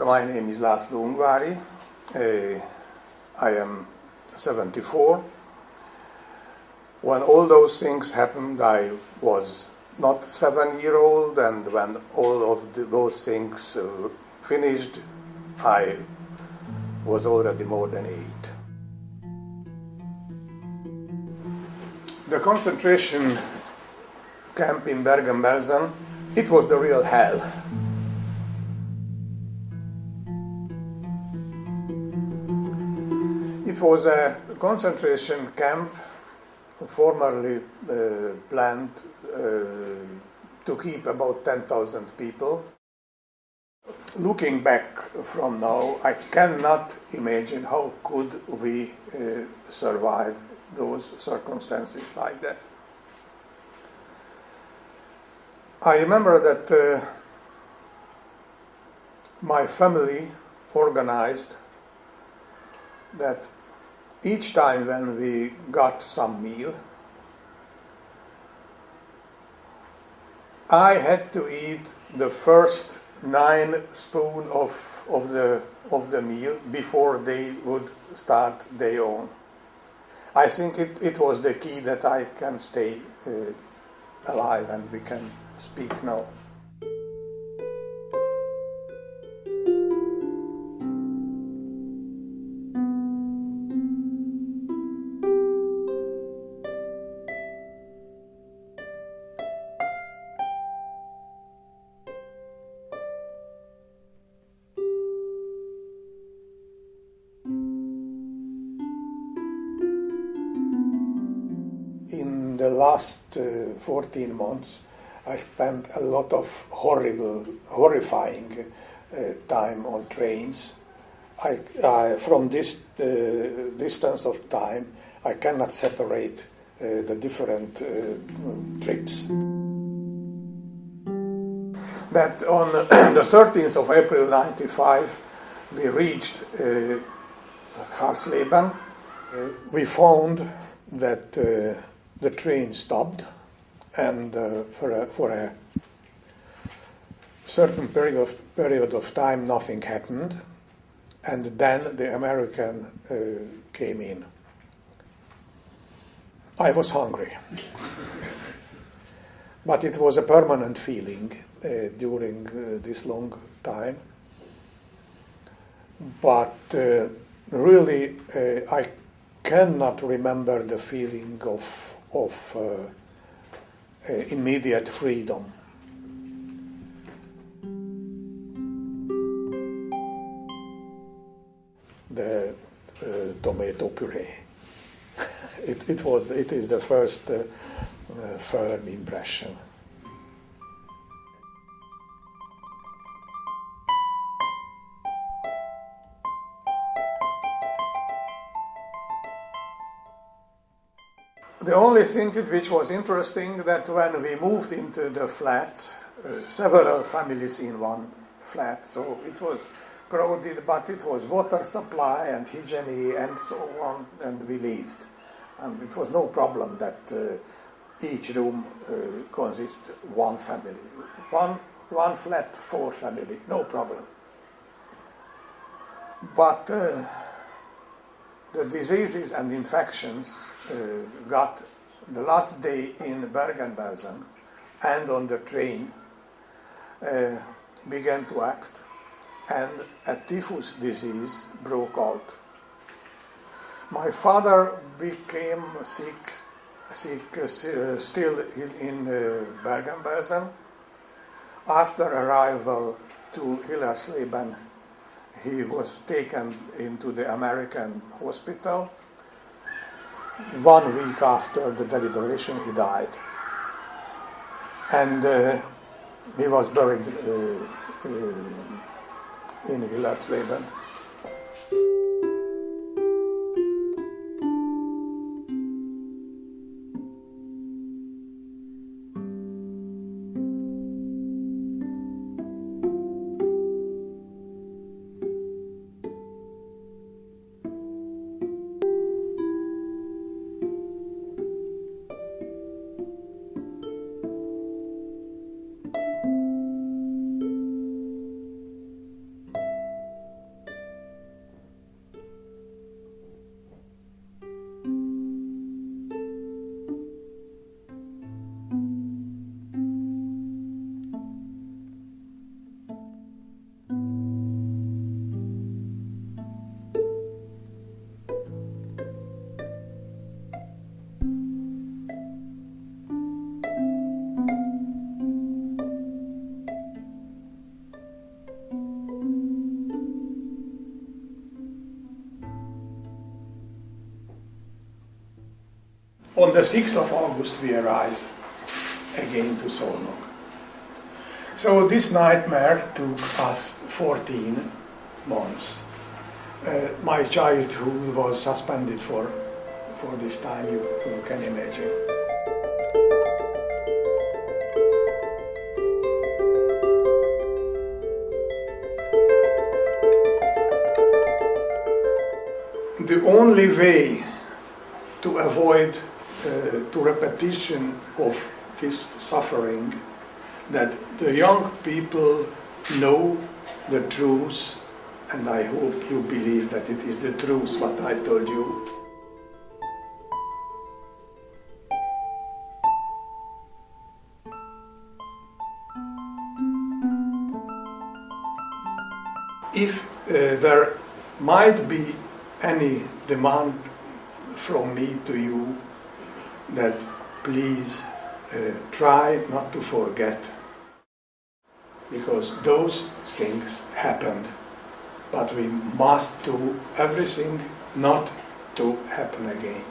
my name is László Ungvári. I am 74. When all those things happened, I was not 7-year-old, and when all of those things finished, I was already more than 8. The concentration camp in Bergen-Belsen, it was the real hell. It was a concentration camp formerly planned to keep about 10,000 people. Looking back from now, I cannot imagine how could we survive those circumstances like that. I remember that my family organized that each time when we got some meal, I had to eat the first 9 spoons of the meal before they would start their own. I think it was the key that I can stay alive and we can speak now. In the last 14 months, I spent a lot of horrifying time on trains. From this distance of time, I cannot separate the different trips. That on the 13th of April 1995, we reached Volksbundes. We found that the train stopped, and for a certain period of time nothing happened, and then the American came in. I was hungry, but it was a permanent feeling during this long time. But really, I cannot remember the feeling of immediate freedom. The tomato puree. It is the first firm impression. The only thing which was interesting that when we moved into the flats, several families in one flat, so it was crowded, but it was water supply and hygiene and so on, and we lived. And it was no problem that each room consists one family. One flat, 4 family, no problem. But the diseases and infections got the last day in Bergen-Belsen and on the train began to act, and a typhus disease broke out. My father became sick still in Bergen-Belsen. After arrival to Hillersleben, he was taken into the American hospital. 1 week after the deliberation, he died. And he was buried in Hillersleben. the 6th of August we arrived again to Szolnok. So this nightmare took us 14 months. My childhood was suspended for this time, you can imagine. The only way to avoid the repetition of this suffering, that the young people know the truth, and I hope you believe that it is the truth what I told you. If there might be any demand from me to you, that please try not to forget, because those things happened, but we must do everything not to happen again.